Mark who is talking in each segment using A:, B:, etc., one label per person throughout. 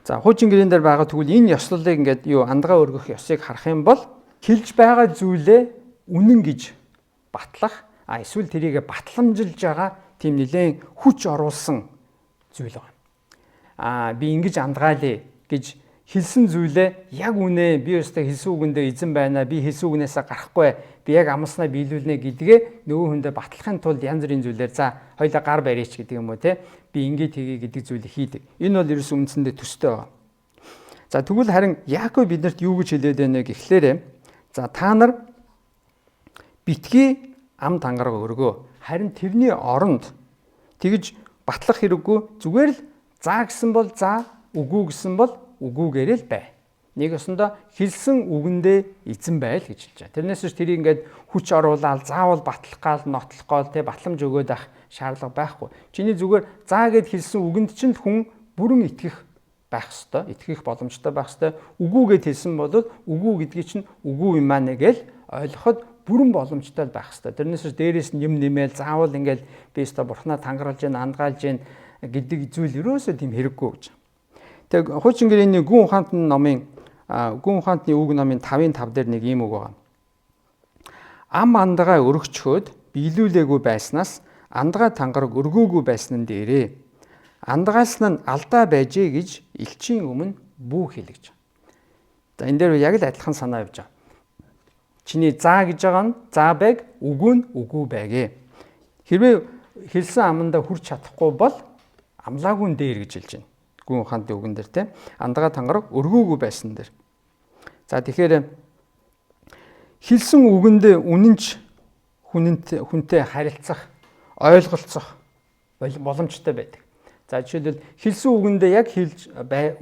A: За хуучин гэрэн дээр байгаа тэгвэл энэ ёслолыг ингээд андгаа өргөх ёсыг харах юм бол хэлж байгаа зүйлээ үнэн гэж батлах эсвэл тэрийг батламжилж байгаа тийм нэлээд хүч оруулсан зүйл байна. Би ингэж андгаалээ гэж хэлсэн зүйлээ яг үнэ би өөртөө хэлсэн үгэндээ эзэн байна. Би хэлсэн үгнээсээ гарахгүй. Би яг амласнаа биелүүлнэ гэдгээ нөгөө хүндээ батлахын тулд янз бүрийн зүйлээр за хоёлаа гар барьяач гэдэг юм уу те. Би ингэж хийе гэдэг зүйлийг хийдэг. Энэ бол ерөөс үндсэндээ төстэй байна. За тэгвэл харин Яаков биднэрт юу гэж хэлээд байна гэхлээр за та нар битгий ам тангараг өргөө. Харин тэрний оронд тэгж батлах хэрэггүй зүгээр л за гэсэн бол за, үгүй гэсэн бол үгүйгээр л бай. Нэг өсөндөө хэлсэн үгэндээ эзэн байл гэж хэлж байгаа. Тэрнээс ч тэрийг ингээд хүч оруулаад заавал батлах гал нотлох гол те батламж өгөөд ах шаардлага байхгүй. Чиний зүгээр заа гэд хэлсэн үгэнд чинь хүн бүрэн итгэх байх ёстой. Итгэх боломжтой байх ёстой. Үгүй гэд хэлсэн бол үгүй гэдгийг чинь үгүй юм аа гэж ойлгоход бүрэн боломжтой байх ёстой. Тэрнээс ч дээрээс нь юм нэмэл заавал ингээд би өстө бурхнаа тангаруулж гин андгаалж гин гэдэг зүйл ерөөсөө тийм хэрэггүй гэж. Тэг хуучин гэрээний гүн ухаантны үг номын 5:5 дээр нэг ийм үг байгаа. Ам андгаа өргөчхөөд биелүүлээгүй байснаас андгаа тангараг өргөөгүй байсан нь дээрээ. Андгаалсан нь алдаа байжээ гэж элчийн өмнө бүү хэлж. За энэ дээр яг л адилхан санаа явж байгаа. Чиний заа гэж байгаа нь заа байг, үгүй нь үгүй байгээ. Хэрвээ хэлсэн амандаа хүрч чадахгүй бол амлаагүй дээр гэж хэлж байна. Гүн ухаантны үгэн дээр те андгаа тангараг өргөөгүй байсан дээр. За тэгэхээр хэлсэн үгэндээ үнэнч хүнтэй харилцах, ойлголцох боломжтой байдаг. За жишээлбэл хэлсэн үгэндээ яг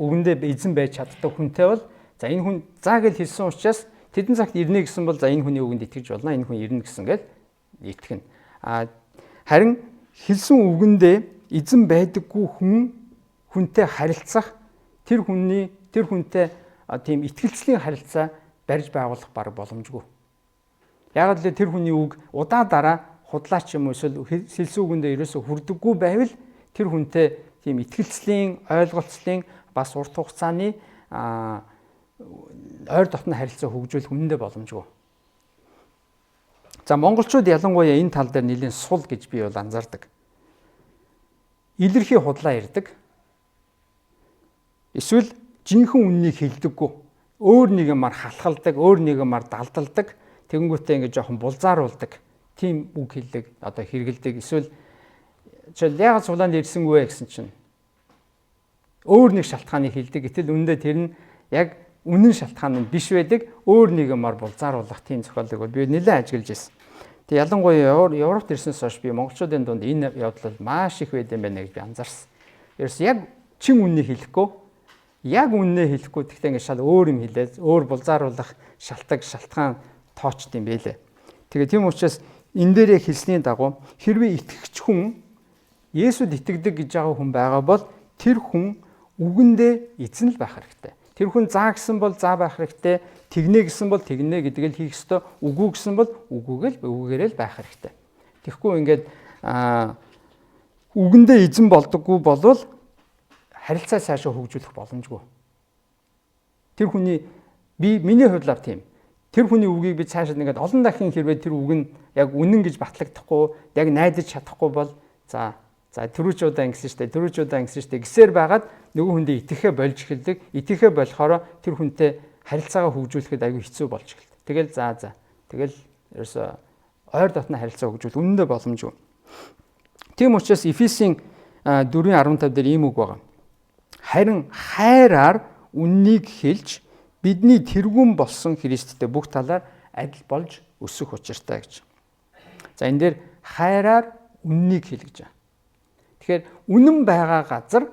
A: үгэндээ эзэн байж чаддаг хүнтэй бол за энэ хүн заа гэж хэлсэн учраас тэдэн цагт ирнэ гэсэн бол за энэ хүний үгэнд итгэж болно, энэ хүн ирнэ гэсэн гээд итгэнэ. Харин хэлсэн үгэндээ эзэн байдаггүй хүнтэй харилцах тэр хүнтэй тийм итгэлцлийн харилцаа барьж байгуулах баг боломжгүй. Яг л тэр хүний үг удаа дараа худлаач юм эсвэл хэлсэн үгэндээ ерөөсө хүрдэггүй байвал тэр хүнтэй тийм итгэлцлийн, ойлголцлын бас урт хугацааны ойр дотны харилцаа хөгжүүлэх үнэндээ боломжгүй. За монголчууд ялангуяа энэ тал дээр нэлийн сул гэж би бол анзаардаг. Илэрхий худлаа ярьдаг. Эсвэл жинхэнэ үннийг хэлдэггүй. Өөр нэг юмар халахалдаг, өөр нэг юмар далдалдаг. Тэгэнгүүтээ ингэ жоохон булзааруулдаг. Тийм үг хэллэг одоо хэрэгэлдэг. Эсвэл яг цуглаанд ирсэн үе гэсэн чинь өөр нэг шалтгааныг хэлдэг. Гэтэл үндэ тэр нь яг үнэн шалтгаан нь биш байдаг. Өөр нэг юмар булзааруулах тийм зохиолыг бол би нэлээд ажиглаж байсан. Тэг ялангуяа Европт ирснээс хойш би монголчуудын дунд энэ явдал маш их байд юм байна гэж би анзаарсан. Ерөөс яг чин үннийг хэлэхгүй, яг үннээ хэлэхгүй тэгтээ ингэ шал өөр юм хэлээд өөр булзааруулах шалтгаан тоочд юм байлээ. Тэгээ тийм учраас энэ дээрээ хэлсний дагуу хэрвээ итгэгч хүн Есүд итгэдэг гэж байгаа хүн байгаа бол тэр хүн үгэндээ эзэн л байх хэрэгтэй. Тэр хүн заа гэсэн бол заа байх хэрэгтэй, тэгнэ гэсэн бол тэгнэ гэдгийг л хийх ёстой, үгүй гэсэн бол үгүйгээр л байх хэрэгтэй. Тэгэхгүй ингээд үгэндээ эзэн болдоггүй болвол харилцаа цаашаа хөгжүүлэх боломжгүй. Тэр хүний миний хувьдлаар тийм. Тэр хүний үгийг би цаашаа ингээд олон дахин хэрвээ тэр үг нь яг үнэн гэж батлагдахгүй, яг найдаж чадахгүй бол за түрүүчудаа ингэсэн штэ гэсээр байгаад нөгөө хүндээ итгэхэ болж эхэлдэг. Итгэхэ болохоор тэр хүнтэй харилцаагаа хөгжүүлэхэд аюу хэцүү болж эхэлдэг. Тэгэл ерөөсөө ойр дотны харилцаа хөгжүүл үнэндээ боломжгүй. Тийм учраас Эфесийн 4:15 дээр ийм үг байгаа. Харин хайраар үннийг хэлж бидний тэргүүн болсон Христтэй бүх талаар адил болж өсөх учиртай гэж. За энэ дээр хайраар үннийг хэл гэж байна. Тэгэхээр үнэн байгаа газар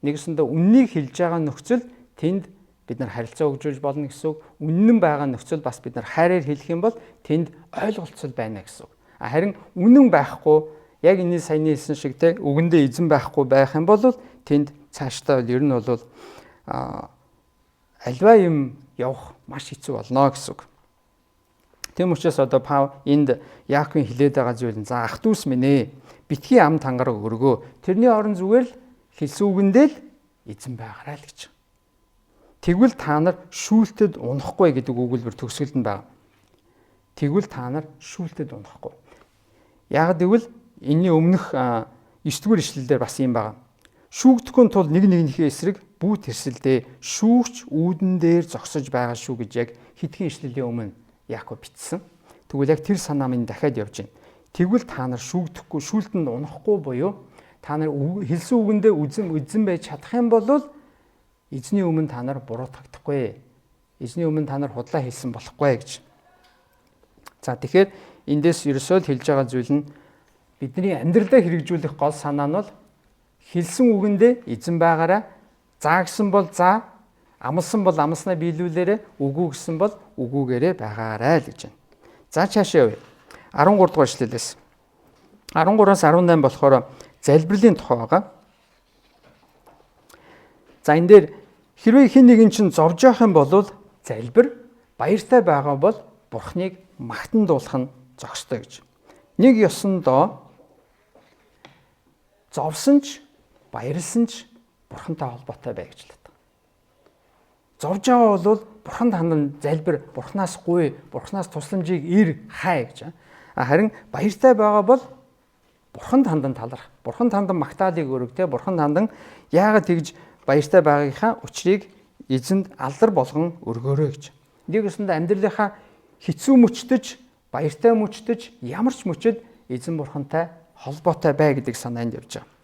A: нэгсэндээ үннийг хэлж байгаа нөхцөл тэнд бид нар харилцаа хөгжүүлж болно гэсэн үг. Үнэн байгаа нөхцөл бас бид нар хайраар хэлэх юм бол тэнд ойлголцол байна гэсэн үг. Харин үнэн байхгүй яг энэ саяны хэлсэн шиг те үгэндээ эзэн байхгүй байх юм бол тэнд цаашдаа ер нь бол альва юм явах маш хэцүү болно гэсэн үг. Тэм учраас одоо энд Яаковын хэлээд байгаа зүйл нь за ах дүүс минь ээ битгий ам тангараг өргөө тэрний орон зүгээр л хэлсэн үгэндээ л эзэн байгаарай л гэж. Тэгвэл та нар шүүлтэд унахгүй гэдэг өгүүлбэр төгсгөлд нь байна. Тэгвэл та нар шүүлтэд унахгүй. Яг гэвэл энэний өмнөх 9-р ишлэлдэр бас юм байна. Шүүгдэхгүй тул нэг нэгнийхээ эсрэг бүү тэрсэлдээ шүүгч үүдэн дээр зогсож байгаа шүү гэж яг хэдхэн ишлэлийн өмнө Яаков бичсэн. Тэгвэл яг тэр санаа минь дахиад явж байна. Тэгвэл та нар шүүгдэхгүй, шүүлтэнд унахгүй буюу та нар хэлсэн үгэндээ үзэн байж чадах юм бол эзний өмнө та нар буруутгахгүй. Эзний өмнө та нар худлаа хийсэн болохгүй гэж. За тэгэхээр эндээс ерөөсөө хэлж байгаа зүйл нь бидний амьдралдаа хэрэгжүүлэх гол санаа нь бол хэлсэн үгэндээ эзэн байгаараа, заа гэсэн бол заа, амласан бол амласнаа биелүүлээрэ, үгүй гэсэн бол үгүйгээрээ байгаарай л гэж байна. За цаашаа явъя. 13 дугаар ишлэлээс. 13-аас 18 болохоор залбирлын тухай байгаа. За энэ дээр хэрвээ хэн нэгэн чинь зовж явах юм бол залбир, баяртай байгаа бол Бурхныг магтан дуулах нь зохистой гэж. Нэг ёсондоо зовсон ч, баярлсан ч Бурхантай холбоотой бай гэж л байна. Зовж байгаа бол Бурханд хандан залбир, Бурханаас гуй, Бурханаас тусламжийг ир хай гэж. Харин баяртай байгаа бол Бурханд хандан таларх. Бурханд хандан магтаалыг өргөх те. Бурханд хандан яагаад тэгж баяртай байгаагийнхаа учрыг эзэнд алдар болгон өргөөрэй гэж. Нэг өсөндө амьдралынхаа хэцүү мөчтөж, баяртай мөчтөж, ямар ч мөчөд эзэн Бурхантай холбоотой бай гэдэг санаа энд явж байгаа.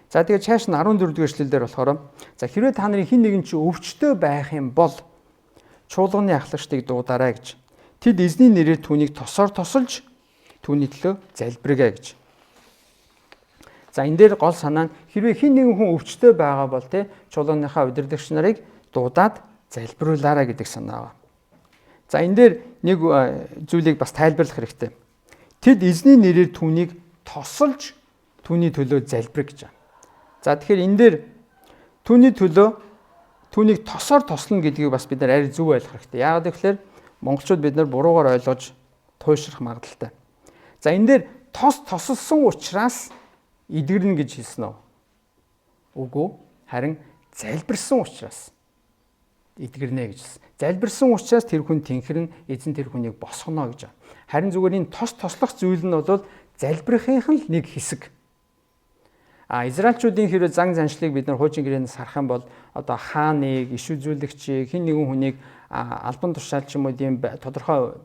A: За тэгээд цааш нь 14 дугаар эшлэлдэр болохоор за хэрвээ та нарын хэн нэгэн чи өвчтөй байх юм бол чуулганы ахлагчдыг дуудаарай гэж. Тэд эзний нэрээр түүнийг тосоор тосолж түүний төлөө залбиргая гэж. За энэ дээр гол санаа нь хэрвээ хэн нэгэн хүн өвчтөй байгаа бол те чуулганыхаа удирдагч нарыг дуудаад залбируулаарай гэдэг санаа байна. За энэ дээр нэг зүйлийг бас тайлбарлах хэрэгтэй. Тэд эзний нэрээр түүнийг тосолж түүний төлөө залбирх гэж байна. За тэгэхээр энэ дээр түүний төлөө түүнийг тосоор тослно гэдгийг бас бид нар арай зөв ойлгох хэрэгтэй. Яагаад гэвэл монголчууд бид нар буруугаар ойлгож туйшрах магадaltaй. За энэ дээр тосолсон учраас эдгэрнэ гэж хэлсэн үү? Үгүй. Харин залбирсан учраас эдгэрнэ гэж хэлсэн. Залбирсан учраас тэр хүн тэнхрэн эзэн тэр хүнийг босгоно гэж байна. Харин зүгээр энэ тослох зүйл нь бол залбирхын л нэг хэсэг. Израильчүүдийн хэрэг зан заншлыг бид нар хуучин гэрээнээс харах юм бол одоо хааныг, иш үзүүлэгчийг, хэн нэгэн хүнийг албан тушаал ч юм уу тийм тодорхой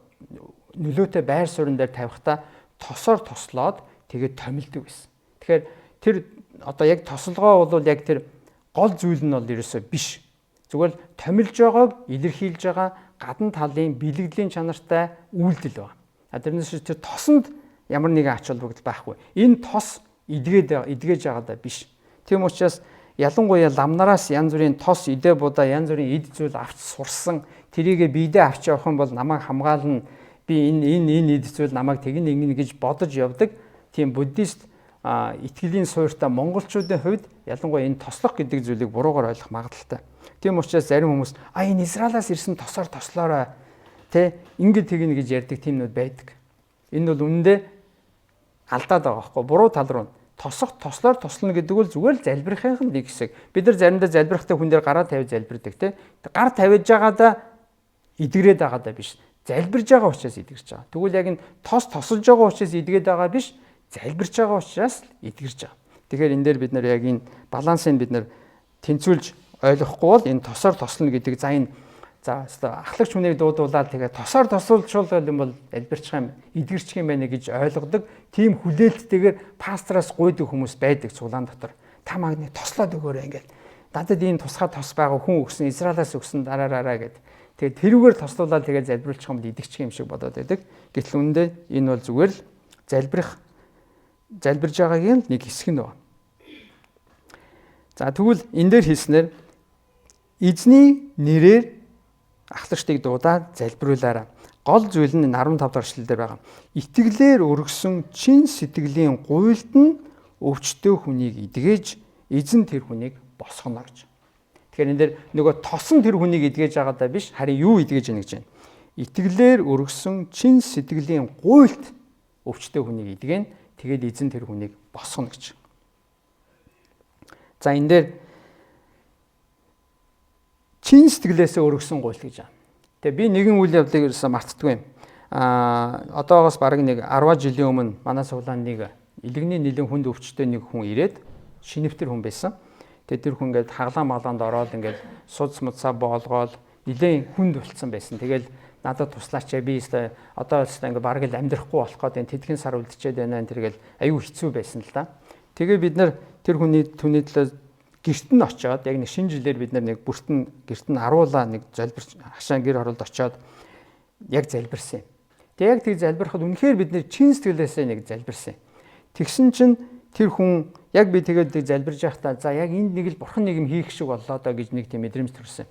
A: нөлөөтэй байр суурин дээр тавихтаа тосоор тослоод тэгээд томилдог байсан. Тэгэхээр тэр одоо яг тослогоо бол яг тэр гол зүйл нь бол ерөөсөө биш. Зүгээр томилж байгааг илэрхийлж байгаа гадна талын бэлгэдлийн чанартай үйлдэл байна. Тэрнээс тэр тосонд ямар нэгэн ач холбогдол байхгүй. Энэ тос идгэж байгаадаа биш. Тийм учраас ялангуяа ламнараас янз бүрийн тос идэ будаа янз бүрийн эд зүйл авч сурсан тэрийгэ биедээ авч явах юм бол намайг хамгаална. Би энэ эд зүйл намайг тэгин ингэнэ гэж бодож явдаг. Тийм буддист итгэлийн суурьтай монголчуудын хувьд ялангуяа энэ тослох гэдэг зүйлийг буруугаар ойлгох магадaltaй. Тийм учраас зарим хүмүүс энэ Израилаас ирсэн тосоор тослоорой тэ ингэж тэгнэ гэж ярьдаг тиймнүүд байдаг. Энэ бол үнэндээ алдаад байгаа байхгүй буруу тал руу тослоор тослоно гэдэг бол зүгээр л залбирхын нэг хэсэг. Бид нар заримдаа залбирхтай хүн дээр гараа тавьж залбирдаг те. Гар тавьж байгаадаа идгрээд байгаадаа биш. Залбирж байгаа учраас идгэрч байгаа. Тэгвэл яг энэ тосолж байгаа учраас идгээд байгаа биш. Залбирч байгаа учраас идгэрч байгаа. Тэгэхээр энэ дээр бид нар яг энэ балансыг бид нар тэнцвүүлж ойлгохгүй бол энэ тосоор тослоно гэдэг за ахлагч хүнийг дуудуулаад тэгээ тосоор тосуулчул юм бол залбирчих юм, идгэрчих юм байна гэж ойлгодог. Тийм хүлээлттэйгээр пастораас гуйдаг хүмүүс байдаг цуглаан дотор. Та магны тослоод өгөөрэй ингээд. Надад энэ тусгай тос байгаа хүн өгсөн, Израилаас өгсөн дараараа гэд. Тэгээ тэрүүгээр тослуулаад тэгээ залбирлчих юм бол идэгчих юм шиг бодоод байдаг. Гэтэл үүндээ энэ бол зүгээр л залбирж байгаагийн нэг хэсэг нь байна. За тэгвэл энэ дээр хэлснээр эзний нэрээр ахлагчдыг дуудаад залбируулаарай. Гол зүйл нь 15 дахь эшлэлдэр байгаа. Итгэлээр өргөсөн чин сэтгэлийн гуйлд нь өвчтөе хүнийг идгээж эзэн тэр хүнийг босгоно гэж. Тэгэхээр энэ дэр нөгөө тосон тэр хүнийг идгээж байгаадаа биш, харин юу идгээж яах гэж байна. Итгэлээр өргөсөн чин сэтгэлийн гуйлд өвчтөе хүнийг идгэн тэгээд эзэн тэр хүнийг босгоно гэж. За энэ дээр чин сэтгэлээсээ өргөсөн гуйл гэж байна. Тэгээ би нэгэн үйл явдлыг ерөөсөө мартдаггүй юм. Одоогоос бараг нэг 10 жилийн өмнө манай суулаанд нэг илэгний нэлээд хүнд өвчтөй нэг хүн ирээд шинэвтер хүн байсан. Тэгээ тэр хүн ингээд хаглаа маглаанд ороод ингээд суц муцаа боолгоол нэлээд хүнд болцсон байсан. Тэгэл надад туслаач би одоо ингээд бараг л амьдрахгүй болох гээд тэдхэн сар үлдчихэд байна тэргээл аюу хэцүү байсан л да. Тэгээ бид нар тэр хүний түүний төлөө гэрт нь очиод яг нэг шинэ жилээр бид нар нэг бүртэн гэрт нь аруулаа нэг залбир хашаа гэр оролд очиод яг залбирсан юм. Тэгээ яг тийг залбирахад үнэхээр бид нэр чин сэтгэлээсээ нэг залбирсан. Тэгсэн чинь тэр хүн яг би тэгээд залбирж байхдаа за яг энд нэг л бурхан нэг юм хийх шиг боллоо доо гэж нэг тийм мэдрэмж төрсөн.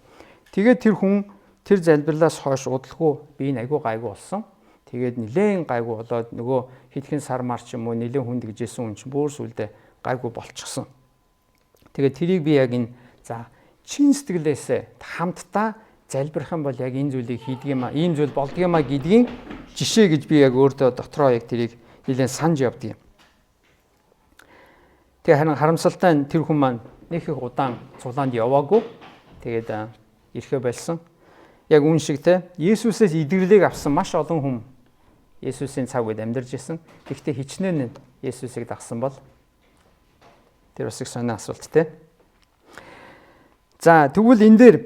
A: Тэгээд тэр хүн тэр залбирлаас хойш удалгүй би энэ айгуу гайгүй болсон. Тэгээд нилээн гайгүй болоод нөгөө хитгэн сар мар ч юм уу нилээн хүнд гэжсэн хүн чинь бүр сүлдээ гайгүй болчихсон. Тэгээд тэрийг би яг энэ за чин сэтгэлээсээ хамтдаа залбирх юм бол яг энэ зүйлийг хийдэг юм аа, ийм зүйл болдго юм аа гэдгийн жишээ гэж би яг өөртөө дотроо яг тэрийг нэлээд санаж явдаг юм. Тэгээ харин харамсалтай нь тэр хүн маань нэг их удаан цулаанд яваагүй. Тэгээд ирэхэ болсон. Яг үн шиг те Есүсээс идэвхрэлийг авсан маш олон хүн Есүсийн цаг үед амьдарч исэн. Гэхдээ хичнээн Есүсийг дагсан бол тэр бас их сонио асуулт те. За тэгвэл энэ дээр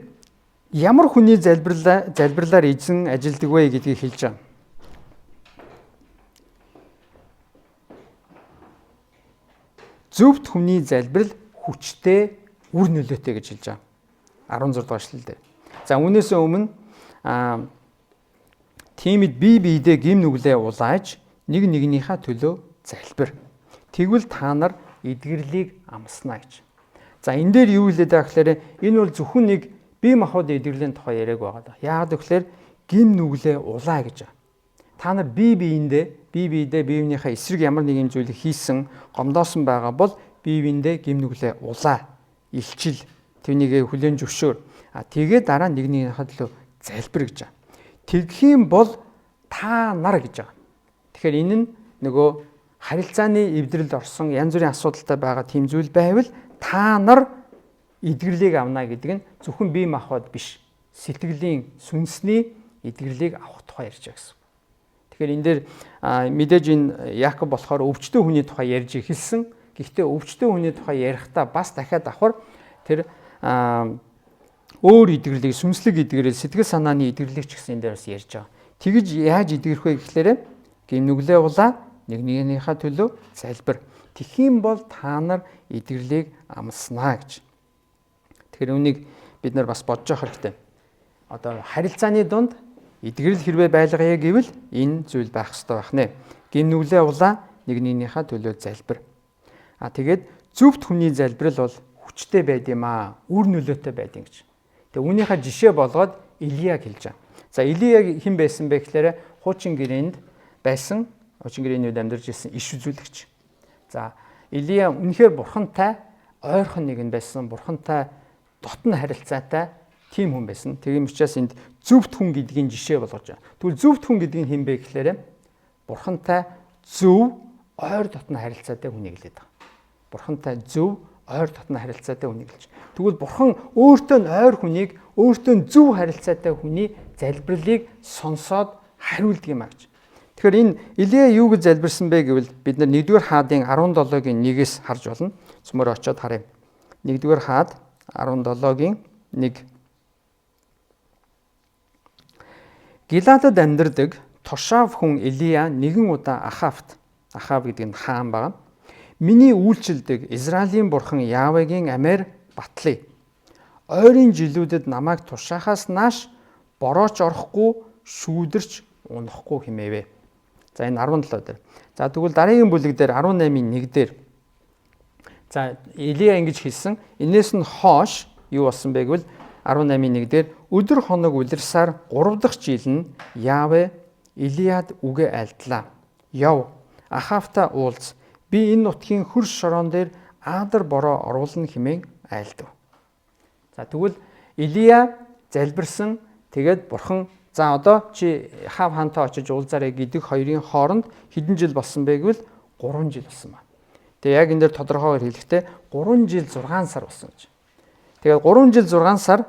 A: ямар хүний залбирлаар эзэн ажилдаг вэ гэдгийг хэлж байгаа. Зөвхт хүний залбирал хүчтэй үр нөлөөтэй гэж хэлж байгаа. 16 дугаар эшлэл дээр. За үүнээс өмнө тиймд бие биедээ гим нүглээ улааж нэг нэгнийхээ төлөө залбир. Тэгвэл та нар эдгэрлийг амснаа гэж. За энэ дээр юу хэлээд байгаа гэхээр энэ бол зөвхөн нэг бие махбодын эдгэрлийн тухай яриаг байгаа. Яагаад гэвэл гим нүглээ улаа гэж байгаа. Та нар бие биедээ биеийнхээ эсрэг ямар нэгэн зүйлийг хийсэн, гомдоосон байгаа бол бие биедээ гим нүглээ улаа, илчил, түүнийг хүлээн зөвшөөр. Тэгээд дараа нэгнийхээ төлөө залбир гэж байгаа. Тэгхийн бол та нар гэж байгаа. Тэгэхээр энэ нь нөгөө харилцааны эвдрэлд орсон янз бүрийн асуудалтай байгаа тийм зүйл байвал та нар эдгэрлийг авна гэдэг нь зөвхөн бие махбод биш. Сэтгэлийн сүнсний эдгэрлийг авах тухай ярьж байгаа гэсэн. Тэгэхээр энэ дээр мэдээж энэ Яаков болохоор өвчтөе хүний тухай ярьж эхэлсэн. Гэхдээ өвчтөе хүний тухай ярихдаа бас дахиад давхар тэр өөр эдгэрлийг сүнслэг эдгэрэл сэтгэл санааны эдгэрлийг ч гэсэн энэ дээр бас ярьж байгаа. Тэгж яаж эдгэрэх вэ гэхлээрэ гимнүглээ улаа нэг нэгнийхээ төлөө залбир. Тэхийн бол та нар эдгэрлийг амснаа гэж. Тэгэхээр үүнийг бид нар бас бодож явах хэрэгтэй. Одоо харилцааны дунд эдгэрэл хэрвээ байлгая гэвэл энэ зүйл байх ёстой байх нэ. Гимнүглээ улаа нэг нэгнийхээ төлөө залбир. Тэгээд зөвхт хүний залбирал бол хүчтэй байд юм аа, үр нөлөөтэй байд юм гэж. Тэгээ үүнийхээ жишээ болгоод Илияг хэлж байгаа. За Илия хэн байсан бэ гэхээр хуучин гэрээнд байсан, хуучин гэрээний үед амьдарч ирсэн иш үзүүлэгч. За Илия үнэхээр бурхантай ойрхон нэгэн байсан, бурхантай дотн харилцаатай тийм хүн байсан. Тийм учраас энд зөвхт хүн гэдгийн жишээ болгож байгаа. Тэгвэл зөвхт хүн гэдгийг хэн бэ гэхээр бурхантай зөв ойр дотн харилцаатай хүнийг хэлээд байгаа. Бурхантай зөв ойр дотн харилцаатай хүнийг хэлж. Тэгвэл бурхан өөртөө нь ойр хүнийг, өөртөө нь зөв харилцаатай хүний залбирлыг сонсоод хариулдаг юм а гэж. Тэгэхээр энэ Илия юу гэж залбирсан бэ гэвэл бид нар 1-р хаадын 17-гийн 1-ээс харж болно. Цөмөр очиод харъя. 1-р хаад 17-гийн 1. Гилаадад амьдардаг Тушав хүн Илия нэгэн удаа Ахав гэдэг нь хаан байгаа. Миний үйлчлдэг Израилийн бурхан Яавегийн амээр батлая. Ойрын жилүүдэд намайг тушаахаас нааш борооч орохгүй, шүүдэрч унахгүй хэмээвэ. За энэ 17 дээр. За тэгвэл дараагийн бүлэг дээр 18-ийн 1 дээр. За Илия ингэж хэлсэн. Энээс нь хоош юу болсон бэ гэвэл 18-ийн 1 дээр өдөр хоног улирсаар 3 дахь жил нь Яаве Илияд үгээ айлтлаа. Яв Ахавта уулз. Би энэ нутгийн хөрш шорон дээр аадар бороо оруулна хэмээн айлдав. За тэгвэл Илия залбирсан. Тэгээд бурхан за одоо чи Ахав хаантай очиж уулзаарай гэдэг хоёрын хооронд хэдэн жил болсон бэ гэвэл 3 жил болсон байна. Тэгээ яг энэ дээр тодорхойгоор хэлэхдээ 3 жил 6 сар болсон гэж. Тэгээд 3 жил 6 сар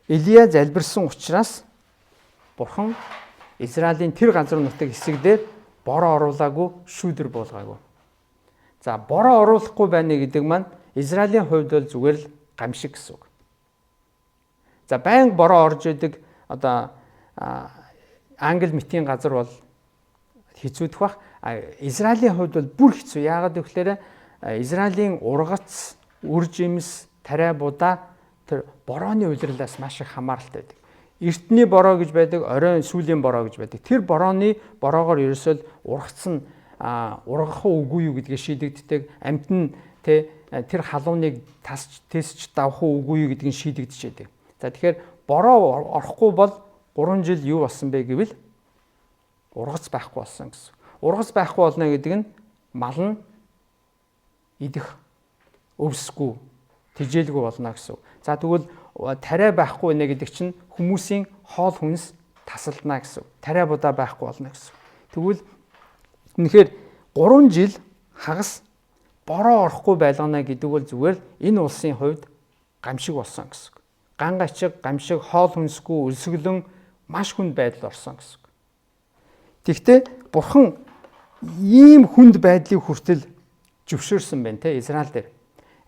A: Илия залбирсан учраас Бурхан Израилийн тэр газар нутаг хэсэг дээр бороо оруулаагүй, шүүдэр болгаагүй. За бороо оруулахгүй байна гэдэг маань Израилийн хувьд бол зүгээр л гамшиг гэсэн үг. За байнга бороо орж идэг одоо англи мэтийн газар бол хэцүүдэх бах. Израилийн хувьд бол бүр хэцүү. Яагаад гэвэл Израилийн ургац, үр жимс, тариа будаа тэр борооны улирлаас маш их хамааралтай байдаг. Эртний бороо гэж байдаг, оройн сүүлийн бороо гэж байдаг. Тэр бороогоор ерөөсөө ургац нь ургах үгүй юу гэдгийг шийдэгддэг. Амьд нь тэр халууныг тасч давах үгүй юу гэдгийг шийдэгдэж байдаг. За тэгэхээр бороо орохгүй бол 3 жил юу болсон бэ гэвэл ургац байхгүй болсон гэсэн. Ургац байхгүй болно гэдэг нь мал нь идэх өвсгүй, тижээлгүй болно гэсэн. За тэгвэл тариа байхгүй нэ гэдэг чинь хүмүүсийн хоол хүнс тасалдана гэсэн. Тариа будаа байхгүй болно гэсэн. Тэгвэл үнэхээр 3 жил хагас бороо орохгүй байлгана гэдэг бол зүгээр энэ улсын хувьд гамшиг болсон гэсэн. Ган гачиг, гамшиг, хоол хүнсгүй, өлсгөлөн маш хүнд байдал орсон гэсэн. Тэгвэл Бурхан ийм хүнд байдлыг хүртэл зөвшөөрсөн байна те Израиль дээр.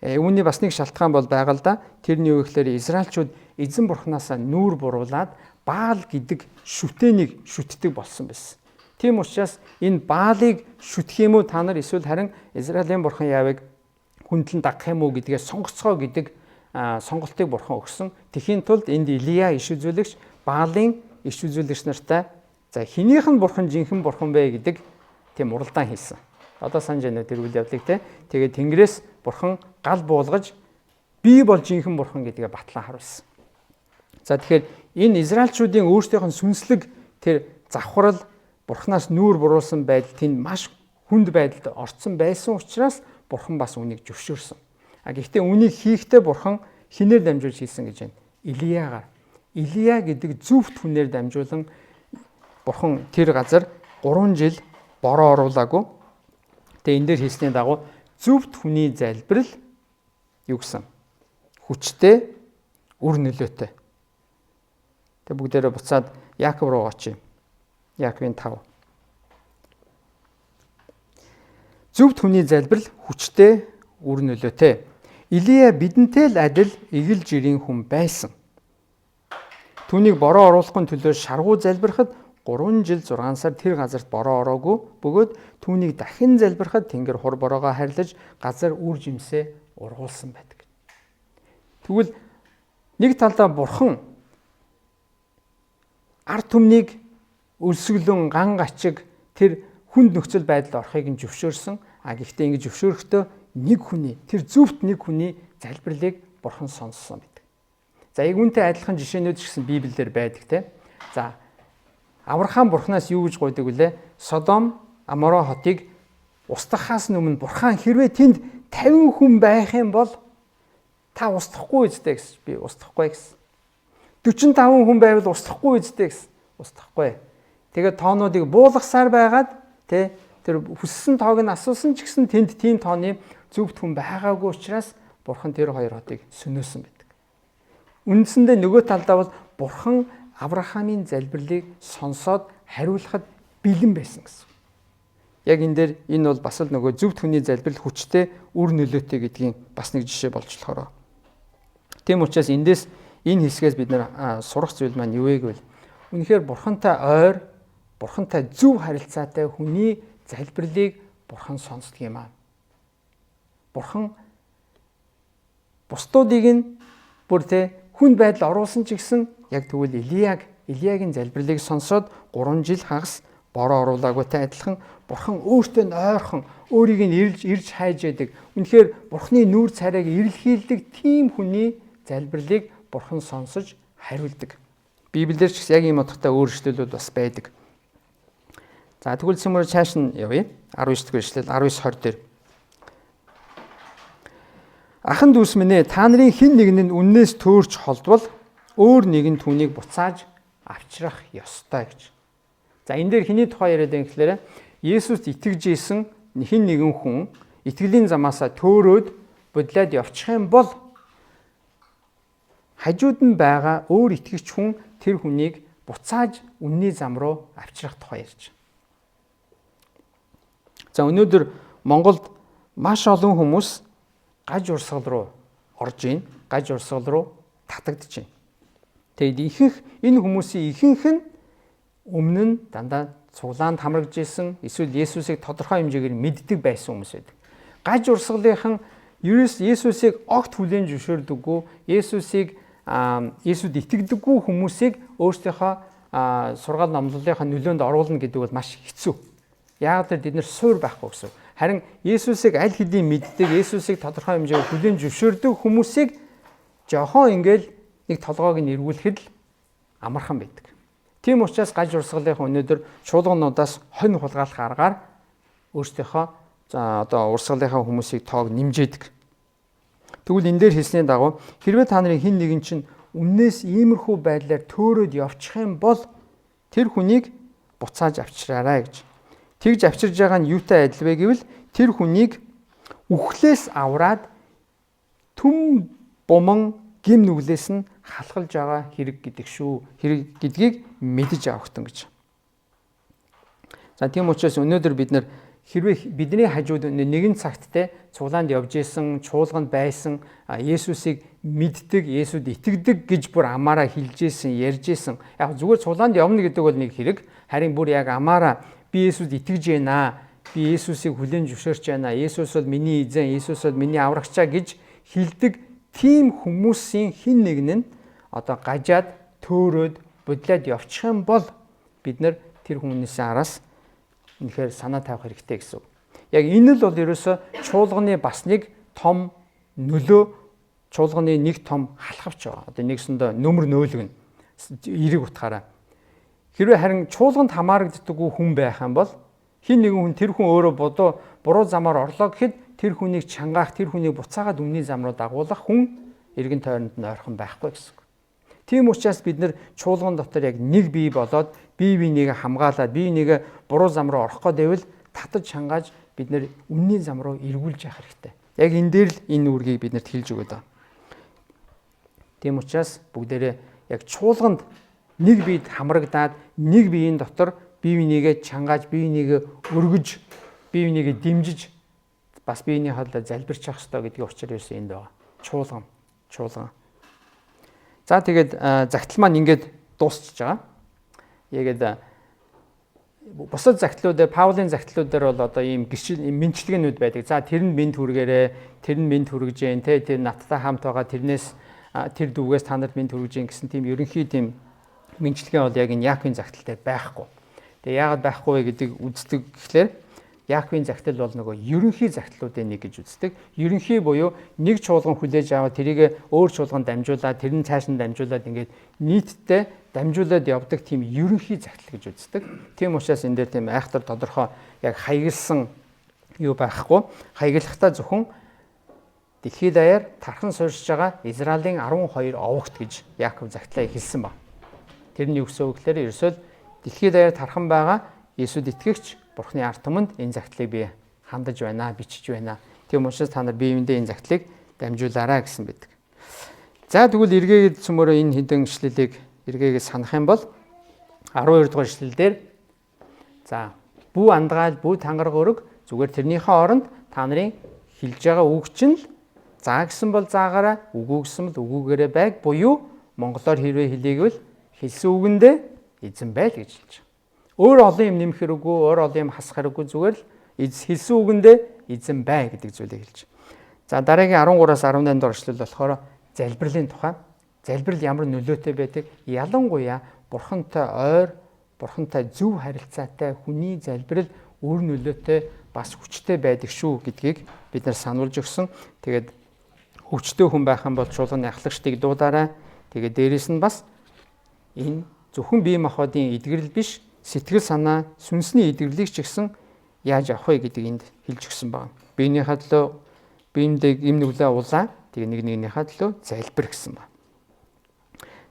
A: Үүний бас нэг шалтгаан бол байгаа л да. Тэрний юу гэхээр Израильчууд эзэн Бурханаасаа нүүр буруулаад Баал гэдэг шүтээнийг шүтдэг болсон байсан. Тийм учраас энэ Баалыг шүтэх юм уу та нар эсвэл харин Израилийн Бурхан яавыг хүндлэн дагах юм уу гэдгээ сонгоцгоо гэдэг сонголтыг Бурхан өгсөн. Тэхийн тулд энд Илия иш үзүүлэгч Баалын иш үзүүлэгч нартай за хинийх нь Бурхан жинхэнэ Бурхан бэ гэдэг тийм уралдаан хийсэн. Одоо санаж байна тэр үйл явдлыг те. Тэгээд Тэнгэрээс Бурхан гал буулгаж би бол жинхэнэ Бурхан гэдгээ батлан харуулсан. За тэгэхээр энэ Израильчүүдийн өөрсдийнх нь сүнслэг тэр завхрал Бурханаас нүүр буруулсан байдал тэнд маш хүнд байдалд орцсон байсан учраас Бурхан бас үнийг зөвшөөрсөн. Гэхдээ үнийг хийхдээ Бурхан хинээр дамжуулж хийсэн гэж байна. Илиягаар. Илия гэдэг зөвхт хүнээр дамжуулан Бурхан тэр газар 3 жил бороо оруулаагүй. Тэгээ энэ дээр хийсний дагуу зөвхт хүний залбирал юу гэсэн? Хүчтэй, үр нөлөөтэй. Тэгээ бүгдээрээ буцаад Яаков руу очие. Яаковын 5. Зөвхт хүний залбирал хүчтэй, үр нөлөөтэй. Илия бидэнтэй л адил эгэл жирийн хүн байсан. Түүнийг бороо оруулахын төлөө шаргуу залбирахад 3 жил 6 сар тэр газарт бороо ороогүй бөгөөд түүнийг дахин залбирахад тэнгэр хур бороогоо харилж газар үр жимсээ ургуулсан байдаг. Тэгвэл нэг талдаа Бурхан ард түмнийг өлсгөлөн ган гачиг тэр хүнд нөхцөл байдалд орохыг нь зөвшөөрсөн. Гэхдээ ингэж зөвшөөрөхдөө нэг хүний тэр зөвхт нэг хүний залбирлыг Бурхан сонссон байдаг. За яг үүнтэй адилхан жишээнүүд ч гэсэн Библиэлд байдаг те. За Авраам Бурханаас юу гэж гуйдаг вүлээ? Содом, Аморо хотыг устгахаас өмнө Бурхан хэрвээ тэнд 50 хүн байх юм бол та устгахгүй үстэй гэсэн. Би устгахгүй гэсэн. 45 хүн байвал устгахгүй үстэй гэсэн. Устгахгүй. Тэгээд тоонуудыг буулгасаар байгаад тэ тэр хүссэн тоог нь асуусан ч гэсэн тэнд тийм тооны зөвхт хүн байгаагүй учраас Бурхан тэр хоёр хотыг сөнөөсөн байдаг. Үндсэндээ нөгөө талдаа бол Бурхан Авраамийн залбирлыг сонсоод хариулахад бэлэн байсан гэсэн. Яг энэ дээр энэ бол бас л нөгөө зөвхт хүний залбирал хүчтэй, үр нөлөөтэй гэдгийн бас нэг жишээ болж болохоор. Тийм учраас эндээс энэ хэсгээс бид нэр сурах зүйл маань юу вэ гэвэл үнэхээр Бурхантай ойр, Бурхантай зөв харилцаатай хүний залбирлыг Бурхан сонсдог юм аа. Бурхан бусдуудыг нь бүр хүнд байдал оруулсан ч гэсэн яг тэгвэл Илиягийн залбирлыг сонсоод 3 жил хагас бороо оруулаагүйтай адилхан Бурхан өөртөө нь ойрхон өөрийг нь ирж хайж яадаг. Үнэхээр Бурханы нүүр царайг эрэлхийлдэг тийм хүний залбирлыг Бурхан сонсож хариулдаг. Библиэлд ч гэсэн яг ийм утгатай өөрчлөлүүд бас байдаг. За тэгвэл цөмөр цааш нь явъя. 19 дэх эшлэл 19-20 дээр. Ахан дүүс минь ээ, та нарын хэн нэг нь үннээс төөрч холдвол өөр нэг нь түүнийг буцааж авчрах ёстой гэж. За энэ дээр хэний тухай яриад байгаа юм гэхээр Есүст итгэж исэн хэн нэгэн хүн итгэлийн замаасаа төөрөөд бодлоод явчих юм бол хажууд нь байгаа өөр итгэгч хүн тэр хүнийг буцааж үнний зам руу авчрах тухай ярьж. За өнөөдөр Монголд маш олон хүмүүс гаж урсгал руу орж ийн, гаж урсгал руу татагдж байна. Тэгэд энэ хүмүүсийн ихэнх нь өмнө нь дандаа цуглаанд хамрагж исэн, эсвэл Есүсийг тодорхой хэмжээгээр мэддэг байсан хүмүүс байдаг. Гаж урсгалынхан Есүсийг огт хүлээн зөвшөөрдөггүй, Есүсийг Есүд итгэдэггүй хүмүүсийг өөрсдийнхөө сургаал номлолынхаа нөлөөнд оруулна гэдэг бол маш хэцүү. Яг л бид нэр суур байхгүй гэсэн. Харин Есүсийг аль хэдийн мэддэг, Есүсийг тодорхой хэмжээгээр хүлээн зөвшөөрдөг хүмүүсийг жохон ингээл нэг толгойг нь эргүүлэхэд л амархан байдаг. Тийм учраас гаж урсгалынхан өнөөдөр чуулгануудаас хонь хулгайлах аргаар өөрсдийнхөө урсгалынхаа хүмүүсийг тоог нэмжээдэг. Тэгвэл энэ дээр хэлсний дагуу хэрвээ та нарын хэн нэгэн чинь өмнөөс иймэрхүү байдлаар төөрөөд явчих юм бол тэр хүнийг буцааж авчраарай гэж. Тэгж авчирж байгаа нь юутай адил вэ гэвэл тэр хүнийг үхлээс авраад түм буман гим нүглээс нь халахлж байгаа хэрэг гэдэг шүү. Хэрэг гэдгийг мэдэж авахтан гэж. За тийм учраас өнөөдөр бид нар хэрвээ бидний хажууд нэгэн цагт те цуглаанд явж исэн, чуулганд байсан, Есүсийг мэддэг, Есүд итгэдэг гэж бүр амаараа хэлж исэн, ярьж исэн. Яг зүгээр цуглаанд явна гэдэг бол нэг хэрэг. Харин бүр яг амаараа би Есүд итгэж байна. Би Есүсийг хүлээн зөвшөөрч байна. Есүс бол миний эзэн, Есүс бол миний аврагчаа гэж хэлдэг тийм хүмүүсийн хэн нэг нь гажаад төөрөөд бодлоод явчих юм бол бид нар тэр хүмүүсийн араас үнэхээр санаа тавих хэрэгтэй гэсэн. Яг энэ л бол ерөөсө чуулганы бас нэг том нөлөө, чуулганы нэг том халахвч байгаа. Нэгсэндээ нөмөр нөөлгөн эерэг утгаараа. Хэрвээ харин чуулганд хамаарагддаггүй хүн байх юм бол хин нэгэн хүн тэр хүн өөрөө буруу замаар орлоо гэхэд тэр хүнийг чангаах, тэр хүнийг буцаагаад үнний зам руу дагуулах хүн эргэн тойронд нь ойрхон байхгүй гэсэн. Тийм учраас бид нар чуулган дотор яг нэг бие болоод бие биенийг хамгаалаад бие биенийг буруу зам руу орох гэвэл татаж чангааж бид нар үнний зам руу эргүүлж явах хэрэгтэй. Яг энэ дээр л энэ үүргийг бид нарт хэлж өгöd байна. Тийм учраас бүгдээрээ яг чуулганд нэг биед хамрагдаад нэг биеийн дотор бие бинийгээ чангааж, бие бинийгээ өргөж, бие бинийгээ дэмжиж бас биений хоолой залбирч явах хэрэгтэй гэдгийг учир юусэн энд байгаа. Чуулган. За тэгээд загтал маань ингээд дуусчихж байгаа. Тэгээд бусад загтлуудаар Паулийн загтлуудаар бол ийм мэнчилгээнүүд байдаг. За тэр нь минь түргээрээ, тэр нь минь түргэж जैन те тэр надтай хамт байгаа тэрнээс тэр дүүгээс та нарт минь түргэж जैन гэсэн тийм ерөнхий тийм мэнчилгээ бол яг энэ Яаковын загтал дээр байхгүй. Тэгээ яагаад байхгүй вэ гэдгийг үздэг гэхлээр Яаковын загтал бол нөгөө ерөнхий загтлуудын нэг гэж үздэг. Ерөнхий буюу нэг чуулган хүлээж аваад тэрийг өөр чуулганд дамжуулаад тэр нь цааш нь дамжуулаад ингээд нийтдээ дамжуулаад явдаг тийм ерөнхий загтал гэж үздэг. Тийм учраас энэ дээр тийм айхтар тодорхой яг хаягалсан юу байхгүй. Хаяглахдаа зөвхөн дэлхийд даяар тархан суурьшиж байгаа Израилийн 12 овогт гэж Яаков загтлаа хэлсэн ба. Тэрний үгсөө гэхээр ерөөсөө дэлхийд даяар тархан байгаа Есүд итгэгч Бурхны ард түмэнд энэ загтлыг би хандаж байна, бичиж байна. Тийм учраас та нар биеиндээ энэ загтлыг дамжуулаарай гэсэн байдаг. За тэгвэл эргээд цөмөрөө энэ хэдэн ишлэлийг эргээгээ санах юм бол 12 дугаар ишлэлдэр за бүү андгаал, бүү тангараг өрөг зүгээр тэрнийхээ оронд та нарын хэлж байгаа үг чинь л заа гэсэн бол заагаараа, үгүй гэсэн бол үгүйгээрээ байг буюу монголоор хэрвээ хэлийгвэл хэлсэн үгэндээ эзэн байл гэж хэлж байгаа. Өөр олон юм нэмэх хэрэггүй, өөр олон юм хасах хэрэггүй зүгээр л хэлсэн үгэндээ эзэн бай гэдэг зүйлийг хэлж. За дараагийн 13-аас 18 дугаар эшлэл болохоор залбирлын тухай. Залбирал ямар нөлөөтэй байдаг? Ялангуяа бурхантай ойр, бурхантай зөв харилцаатай хүний залбирал өөр нөлөөтэй бас хүчтэй байдаг шүү гэдгийг бид нар сануулж өгсөн. Тэгээд хүчтэй хүн байх юм бол чуулганы ахлагчдыг дуудаарай. Тэгээд дээрэс нь бас энэ зөвхөн бие махбодын эдгэрэл биш, сэтгэл санаа, сүнсний эдгэрлийг ч гэсэн яаж авах вэ гэдгийг энд хэлж өгсөн байна. Биенийхээ төлөө биендээ юм нүглээ улаа, тэгээ нэгнийхээ төлөө залбир гэсэн байна.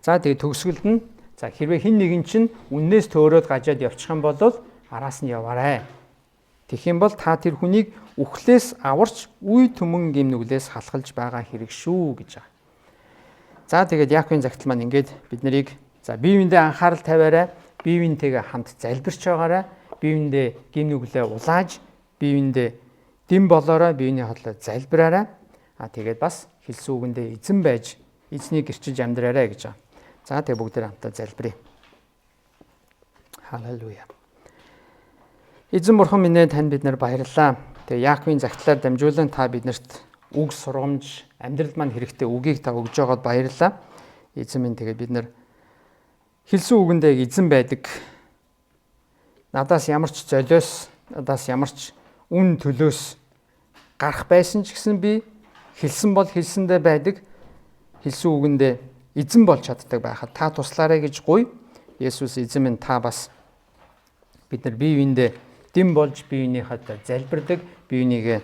A: За тэгээ төгсгөлд нь за хэрвээ хэн нэгэн чинь үннээс төөрөөд гажаад явчих юм бол араас нь яваарай. Тэгэх юм бол та тэр хүнийг үхлээс аварч үе түмэн гим нүглээс халахлж байгаа хэрэг шүү гэж байгаа. За тэгээд Яаковын загтал маань ингээд бид нарыг за бие биендээ анхаарал тавиараа, бие биентэйгээ хамт залбирч байгаарай, бие биендээ гин нүглээ улааж, бие биендээ дэм болоорой, биений хотлоо залбираарай. Тэгээд бас хэлсэн үгэндээ эзэн байж эзнийг гэрчиж амьдраарай гэж байгаа. За тэгээд бүгдээ хамтаа залбирая. Халелуя. Эзэн бурхан минь танд бид нар баярлалаа. Тэгээд Яаковын загтлаар дамжуулан та биднэрт үг сургамж, амьдрал маань хэрэгтэй үгийг та өгж байгаад баярлалаа. Эзэн минь тэгээд бид нар хэлсэн үгэндээ эзэн байдаг. Надаас ямар ч золиос, надаас ямар ч үн төлөөс гарах байсан ч гэсэн би хэлсэн бол хэлсэндээ байдаг. Хэлсэн үгэндээ эзэн болж чаддаг байхад та туслаарай гэж гуй. Есүс эзэн минь та бас бид нар бие биендээ дэм болж биенийхээ залбирдаг, биенийгээ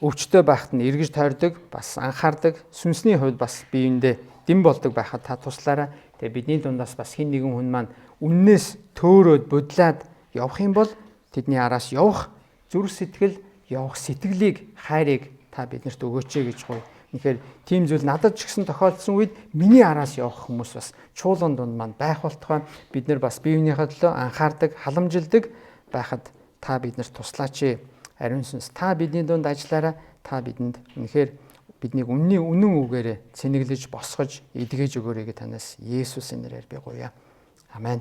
A: өвчтөй байхад нь эргэж тойрдог, бас анхаардаг, сүнсний хувьд бас биендээ дэм болдог байхад та туслаарай. Тэгээ бидний дундаас бас хин нэгэн хүн маань үннээс төөрөөд бодлаад явах юм бол тэдний араас явах зүрх сэтгэл, явах сэтгэлийг, хайрыг та биднэрт өгөөч гэж гуй. Тэгэхээр тийм зүйл надад ч гэсэн тохиолдсон үед миний араас явах хүмүүс бас чуулган дунд маань байх болтугай. Бид нар бас биенийхээ төлөө анхаардаг, халамжилдаг байхад та биднэрт туслаач. Ариун сүнс та бидний дунд ажиллаарай. Та бидэнд үнэхээр биднийг үнэн үгээрээ цэнэглэж босгож эдгэж өгөөрэй гэж танаас Есүсийн нэрээр би гуйя. Амен.